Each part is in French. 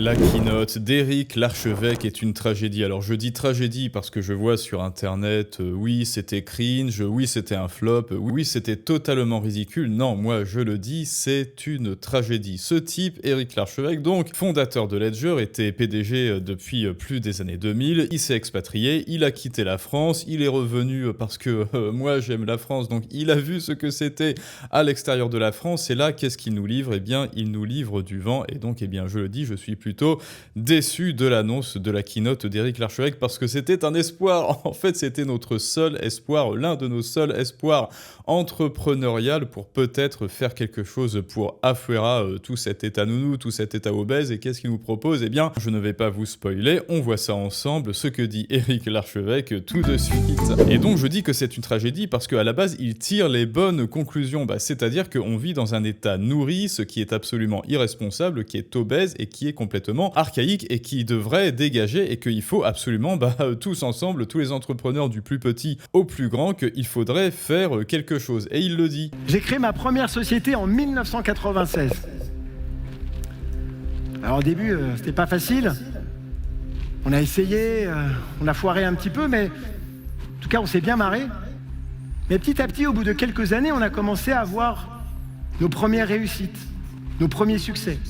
La keynote d'Éric Larchevêque est une tragédie. Alors je dis tragédie parce que je vois sur internet, oui c'était cringe, oui c'était un flop, oui c'était totalement ridicule. Non, moi je le dis, c'est une tragédie. Ce type, Éric Larchevêque, donc fondateur de Ledger, était PDG depuis plus des années 2000, il s'est expatrié, il a quitté la France, il est revenu parce que moi j'aime la France, donc il a vu ce que c'était à l'extérieur de la France, et là qu'est-ce qu'il nous livre? Eh bien il nous livre du vent, et donc eh bien je le dis, je suis plutôt déçu de l'annonce de la keynote d'Éric Larchevêque parce que c'était un espoir. En fait, c'était notre seul espoir, l'un de nos seuls espoirs entrepreneurial pour peut-être faire quelque chose pour Afuera, tout cet état nounou, tout cet état obèse. Et qu'est-ce qu'il nous propose? Eh bien, je ne vais pas vous spoiler, on voit ça ensemble, ce que dit Éric Larchevêque tout de suite. Et donc, je dis que c'est une tragédie parce qu'à la base, il tire les bonnes conclusions. C'est-à-dire qu'on vit dans un état nourri, ce qui est absolument irresponsable, qui est obèse et qui est complètement archaïque et qui devrait dégager, et qu'il faut absolument, tous ensemble, tous les entrepreneurs du plus petit au plus grand, qu'il faudrait faire quelque chose. Et il le dit. J'ai créé ma première société en 1996. Alors au début, c'était pas facile. On a essayé, on a foiré un petit peu, mais en tout cas, on s'est bien marré. Mais petit à petit, au bout de quelques années, on a commencé à avoir nos premières réussites, nos premiers succès.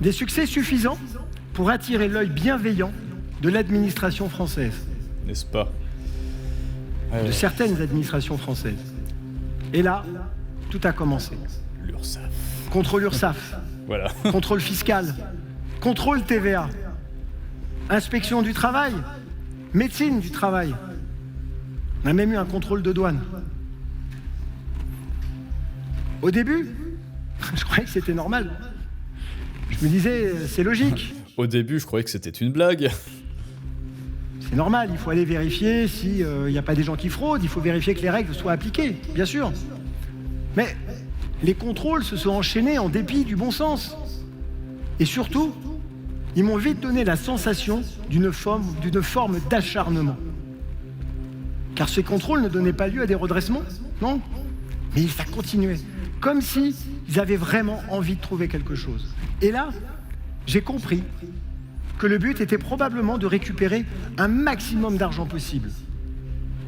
Des succès suffisants pour attirer l'œil bienveillant de l'administration française. N'est-ce pas? De certaines administrations françaises. Et là, tout a commencé. L'URSSAF. Contrôle URSSAF. Voilà. Contrôle fiscal. Contrôle TVA. Inspection du travail. Médecine du travail. On a même eu un contrôle de douane. Au début, je croyais que c'était normal. Je me disais, c'est logique. Au début, je croyais que c'était une blague. C'est normal, il faut aller vérifier s'il n'y a pas des gens qui fraudent, il faut vérifier que les règles soient appliquées, bien sûr. Mais les contrôles se sont enchaînés en dépit du bon sens. Et surtout, ils m'ont vite donné la sensation d'une forme d'acharnement. Car ces contrôles ne donnaient pas lieu à des redressements, non? Mais ça continuait, comme s'ils avaient vraiment envie de trouver quelque chose. Et là, j'ai compris que le but était probablement de récupérer un maximum d'argent possible,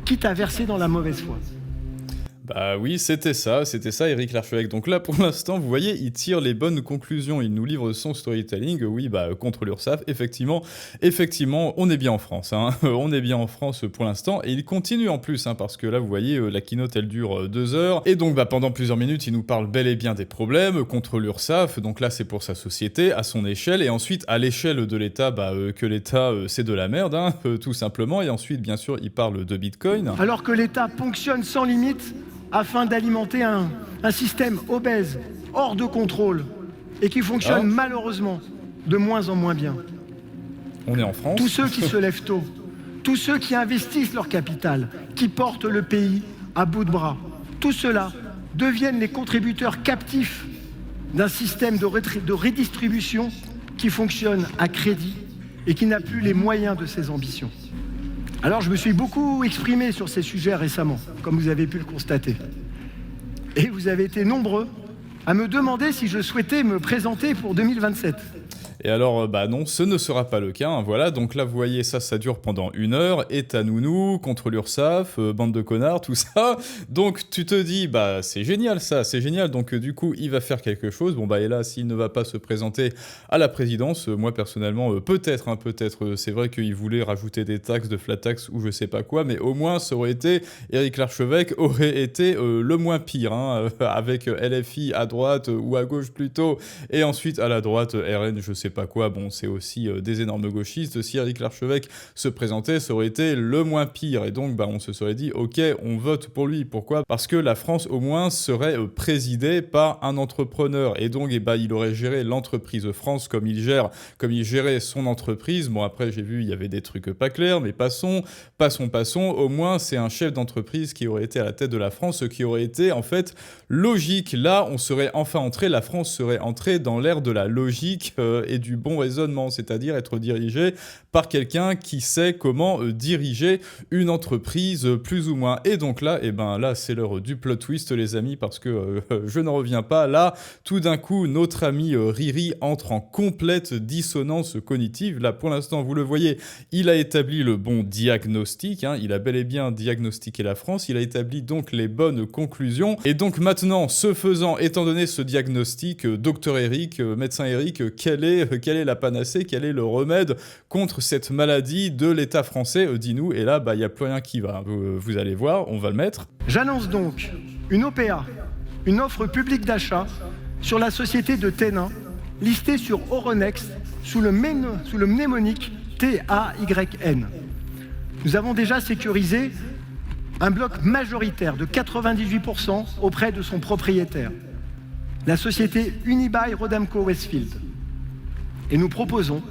quitte à verser dans la mauvaise foi. Bah oui, c'était ça, Éric Larchevêque. Donc là, pour l'instant, vous voyez, il tire les bonnes conclusions, il nous livre son storytelling, oui, contre l'URSSAF, effectivement, on est bien en France, hein. On est bien en France pour l'instant, et il continue en plus, hein, parce que là, vous voyez, la keynote, elle dure 2 heures, et donc, pendant plusieurs minutes, il nous parle bel et bien des problèmes contre l'URSSAF, donc là, c'est pour sa société, à son échelle, et ensuite, à l'échelle de l'État, que l'État, c'est de la merde, hein, tout simplement, et ensuite, bien sûr, il parle de Bitcoin. Alors que l'État ponctionne sans limite, afin d'alimenter un système obèse, hors de contrôle, et qui fonctionne malheureusement de moins en moins bien. On est en France. Tous ceux qui se lèvent tôt, tous ceux qui investissent leur capital, qui portent le pays à bout de bras, tous ceux-là deviennent les contributeurs captifs d'un système de redistribution qui fonctionne à crédit et qui n'a plus les moyens de ses ambitions. Alors je me suis beaucoup exprimé sur ces sujets récemment, comme vous avez pu le constater. Et vous avez été nombreux à me demander si je souhaitais me présenter pour 2027. Et alors, non, ce ne sera pas le cas, hein, voilà, donc là, vous voyez, ça dure pendant 1 heure, état nounou, contre l'URSSAF, bande de connards, tout ça, donc tu te dis, c'est génial ça, c'est génial, donc du coup, il va faire quelque chose, et là, s'il ne va pas se présenter à la présidence, moi, personnellement, peut-être, c'est vrai qu'il voulait rajouter des taxes, de flat tax, ou je sais pas quoi, mais au moins, ça aurait été, Éric Larchevêque aurait été le moins pire, hein, avec LFI à droite, ou à gauche plutôt, et ensuite, à la droite, RN, je sais pas quoi, c'est aussi des énormes gauchistes. Si Éric Larchevêque se présentait, ça aurait été le moins pire, et donc on se serait dit ok, on vote pour lui. Pourquoi? Parce que la France au moins serait présidée par un entrepreneur, et donc il aurait géré l'entreprise France comme il gérait son entreprise. Bon, après j'ai vu il y avait des trucs pas clairs, mais passons, au moins c'est un chef d'entreprise qui aurait été à la tête de la France, ce qui aurait été en fait logique. Là on serait enfin entré, la France serait entrée dans l'ère de la logique, et du bon raisonnement, c'est-à-dire être dirigé par quelqu'un qui sait comment diriger une entreprise plus ou moins. Et donc là, là c'est l'heure du plot twist les amis, parce que je n'en reviens pas. Là, tout d'un coup, notre ami Riri entre en complète dissonance cognitive. Là, pour l'instant, vous le voyez, il a établi le bon diagnostic, hein, il a bel et bien diagnostiqué la France, il a établi donc les bonnes conclusions. Et donc maintenant, ce faisant, étant donné ce diagnostic, docteur Eric, médecin Eric, quelle est la panacée, quel est le remède contre cette maladie de l'État français, dis-nous. Et là, il n'y a plus rien qui va. Vous allez voir, on va le mettre. J'annonce donc une OPA, une offre publique d'achat, sur la société de Ténin, listée sur Euronext sous le mnémonique TAYN. Nous avons déjà sécurisé un bloc majoritaire de 98% auprès de son propriétaire, la société Unibail-Rodamco-Westfield. Et nous proposons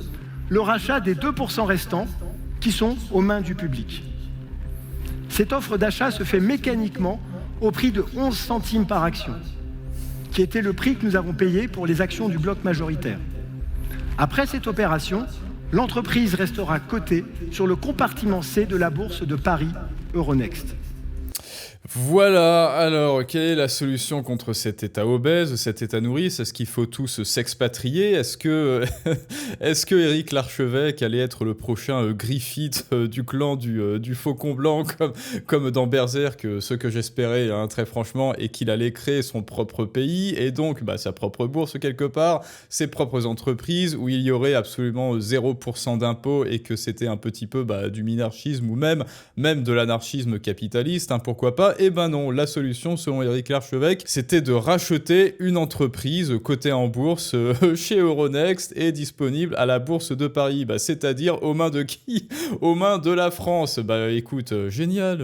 le rachat des 2% restants qui sont aux mains du public. Cette offre d'achat se fait mécaniquement au prix de 11 centimes par action, qui était le prix que nous avons payé pour les actions du bloc majoritaire. Après cette opération, l'entreprise restera cotée sur le compartiment C de la bourse de Paris Euronext. Voilà, alors, quelle est la solution contre cet état obèse, cet état nourrice? Est-ce qu'il faut tous s'expatrier? Est-ce que Éric Larchevêque allait être le prochain Griffith du clan du Faucon Blanc, comme dans Berserk, ce que j'espérais, hein, très franchement, et qu'il allait créer son propre pays, et donc sa propre bourse quelque part, ses propres entreprises, où il y aurait absolument 0% d'impôts, et que c'était un petit peu du minarchisme, ou même de l'anarchisme capitaliste, hein, pourquoi pas? Eh ben non, la solution, selon Éric Larchevêque, c'était de racheter une entreprise cotée en bourse chez Euronext et disponible à la bourse de Paris. C'est-à-dire aux mains de qui? Aux mains de la France. Écoute, génial,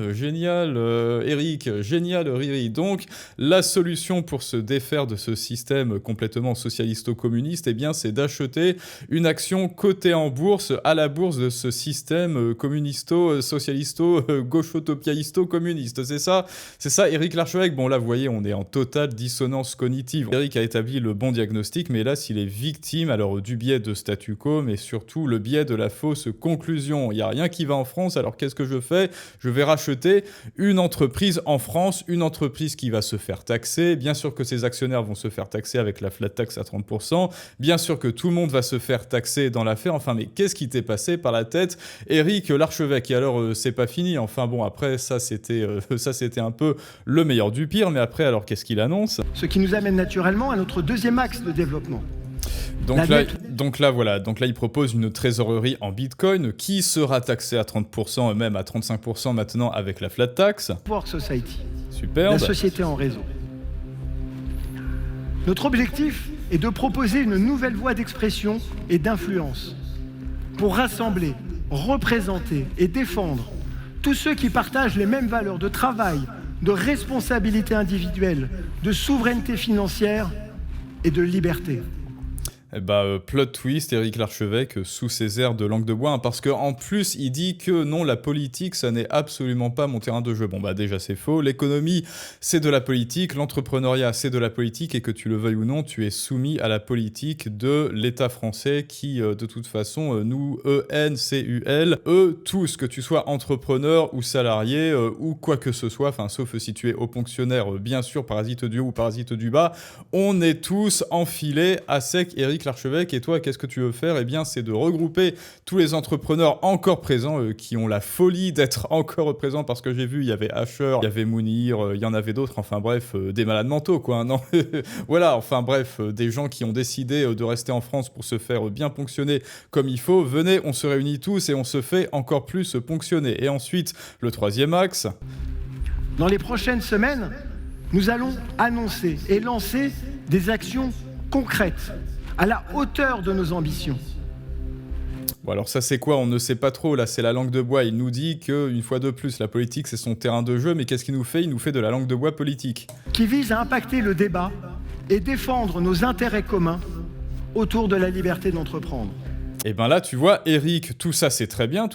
Éric, génial, Riri. Donc, la solution pour se défaire de ce système complètement socialisto-communiste, c'est d'acheter une action cotée en bourse à la bourse de ce système communisto-socialisto-gauchotopiaisto-communiste. C'est ça, Éric Larchevêque. Bon, là, vous voyez, on est en totale dissonance cognitive. Éric a établi le bon diagnostic, mais là, s'il est victime, alors du biais de statu quo, mais surtout le biais de la fausse conclusion. Il n'y a rien qui va en France, alors qu'est-ce que je fais? Je vais racheter une entreprise en France, une entreprise qui va se faire taxer. Bien sûr que ses actionnaires vont se faire taxer avec la flat tax à 30%. Bien sûr que tout le monde va se faire taxer dans l'affaire. Enfin, mais qu'est-ce qui t'est passé par la tête, Éric Larchevêque? Et alors, c'est pas fini. Enfin bon, après, ça, c'était un peu le meilleur du pire, mais après, alors qu'est-ce qu'il annonce? Ce qui nous amène naturellement à notre deuxième axe de développement. Donc là, il propose une trésorerie en Bitcoin qui sera taxée à 30%, même à 35% maintenant avec la flat tax. Work Society, superbe. La société en réseau. Notre objectif est de proposer une nouvelle voie d'expression et d'influence pour rassembler, représenter et défendre tous ceux qui partagent les mêmes valeurs de travail, de responsabilité individuelle, de souveraineté financière et de liberté. Plot twist, Éric Larchevêque sous ses airs de langue de bois, hein, parce qu'en plus il dit que non, la politique ça n'est absolument pas mon terrain de jeu. Bon déjà c'est faux, l'économie c'est de la politique, l'entrepreneuriat c'est de la politique, et que tu le veuilles ou non, tu es soumis à la politique de l'État français qui de toute façon nous, ENCUL, tous, que tu sois entrepreneur ou salarié ou quoi que ce soit, enfin sauf si tu es haut fonctionnaire, bien sûr, parasite du haut ou parasite du bas, on est tous enfilés à sec. Éric Larchevêque, et toi, qu'est-ce que tu veux faire? C'est de regrouper tous les entrepreneurs encore présents, qui ont la folie d'être encore présents, parce que j'ai vu, il y avait Asher, il y avait Mounir, il y en avait d'autres, enfin bref, des malades mentaux, quoi, non? Voilà, enfin bref, des gens qui ont décidé de rester en France pour se faire bien ponctionner comme il faut. Venez, on se réunit tous et on se fait encore plus ponctionner. Et ensuite, le troisième axe. Dans les prochaines semaines, nous allons annoncer et lancer des actions concrètes à la hauteur de nos ambitions. Bon alors ça c'est quoi? On ne sait pas trop, là c'est la langue de bois. Il nous dit qu'une fois de plus, la politique c'est son terrain de jeu, mais qu'est-ce qu'il nous fait? Il nous fait de la langue de bois politique. Qui vise à impacter le débat et défendre nos intérêts communs autour de la liberté d'entreprendre. Et ben là, tu vois, Eric, tout ça c'est très bien,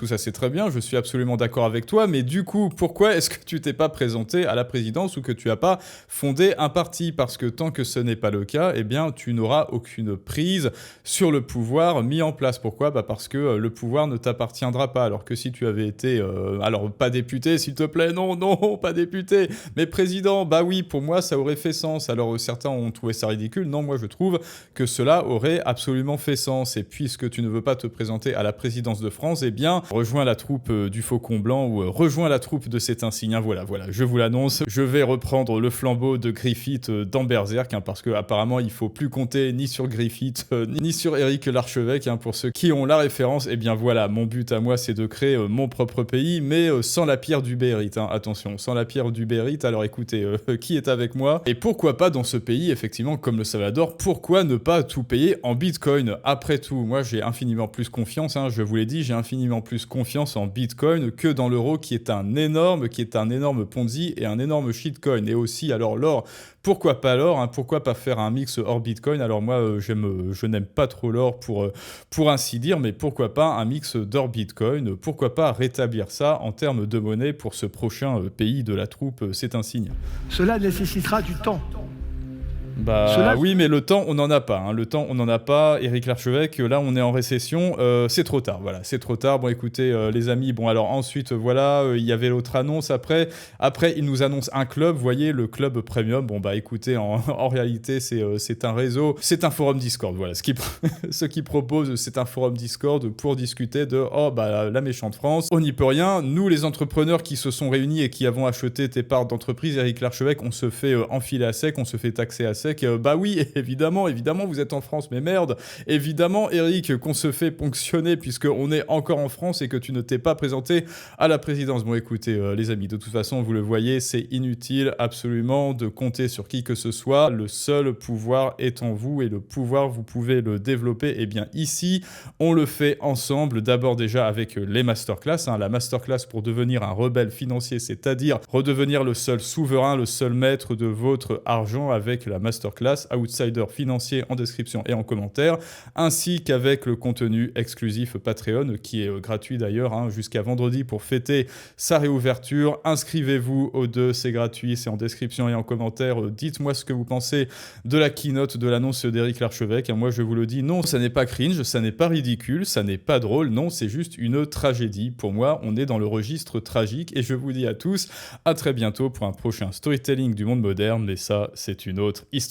je suis absolument d'accord avec toi, mais du coup, pourquoi est-ce que tu t'es pas présenté à la présidence ou que tu as pas fondé un parti? Parce que tant que ce n'est pas le cas, eh bien, tu n'auras aucune prise sur le pouvoir mis en place. Pourquoi? Bah parce que le pouvoir ne t'appartiendra pas. Alors que si tu avais été, alors pas député, s'il te plaît, non, non, pas député, mais président, bah oui, pour moi, ça aurait fait sens. Alors certains ont trouvé ça ridicule. Non, moi, je trouve que cela aurait absolument fait sens. Et puisque tu ne veux pas te présenter à la présidence de France, eh bien, rejoins la troupe du Faucon Blanc ou rejoins la troupe de cet insigne. Voilà, je vous l'annonce. Je vais reprendre le flambeau de Griffith dans Berserk, parce que apparemment, il faut plus compter ni sur Griffith, ni sur Éric Larchevêque, pour ceux qui ont la référence. Eh bien voilà, mon but à moi, c'est de créer mon propre pays, mais sans la pierre du Bérite, attention, sans la pierre du Bérite. Alors écoutez, qui est avec moi? Et pourquoi pas dans ce pays, effectivement, comme le Salvador, pourquoi ne pas tout payer en Bitcoin? Après tout, moi j'ai infiniment plus confiance, je vous l'ai dit, j'ai infiniment plus confiance en Bitcoin que dans l'euro qui est un énorme Ponzi et un énorme shitcoin. Et aussi, alors l'or, pourquoi pas l'or, pourquoi pas faire un mix hors Bitcoin? Alors moi, je n'aime pas trop l'or pour ainsi dire, mais pourquoi pas un mix d'or Bitcoin? Pourquoi pas rétablir ça en termes de monnaie pour ce prochain pays de la troupe, c'est un signe. Cela nécessitera du temps. Bah oui, mais le temps, on n'en a pas. Le temps, on n'en a pas. Éric Larchevêque, là, on est en récession. C'est trop tard, voilà. C'est trop tard. Bon, écoutez, les amis, bon, alors ensuite, voilà, il y avait l'autre annonce après. Après, il nous annonce un club, vous voyez, le club premium. Bon, bah écoutez, en réalité, c'est un réseau, c'est un forum Discord, voilà. Ce qui propose, c'est un forum Discord pour discuter de, oh, bah, la méchante France. On n'y peut rien. Nous, les entrepreneurs qui se sont réunis et qui avons acheté tes parts d'entreprise, Éric Larchevêque, on se fait enfiler à sec, on se fait taxer à sec. Bah oui, évidemment, vous êtes en France, mais merde, évidemment, Eric, qu'on se fait ponctionner puisqu'on est encore en France et que tu ne t'es pas présenté à la présidence. Bon, écoutez, les amis, de toute façon, vous le voyez, c'est inutile absolument de compter sur qui que ce soit. Le seul pouvoir est en vous et le pouvoir, vous pouvez le développer. Eh bien, ici, on le fait ensemble. D'abord, déjà, avec les masterclass. La masterclass pour devenir un rebelle financier, c'est-à-dire redevenir le seul souverain, le seul maître de votre argent avec la masterclass Outsider financier en description et en commentaire, ainsi qu'avec le contenu exclusif Patreon qui est gratuit d'ailleurs jusqu'à vendredi pour fêter sa réouverture. Inscrivez-vous aux deux, c'est gratuit, c'est en description et en commentaire. Dites-moi ce que vous pensez de la keynote de l'annonce d'Éric Larchevêque. Moi je vous le dis, non, ça n'est pas cringe, ça n'est pas ridicule, ça n'est pas drôle, non, c'est juste une tragédie. Pour moi, on est dans le registre tragique et je vous dis à tous, à très bientôt pour un prochain storytelling du monde moderne, mais ça, c'est une autre histoire.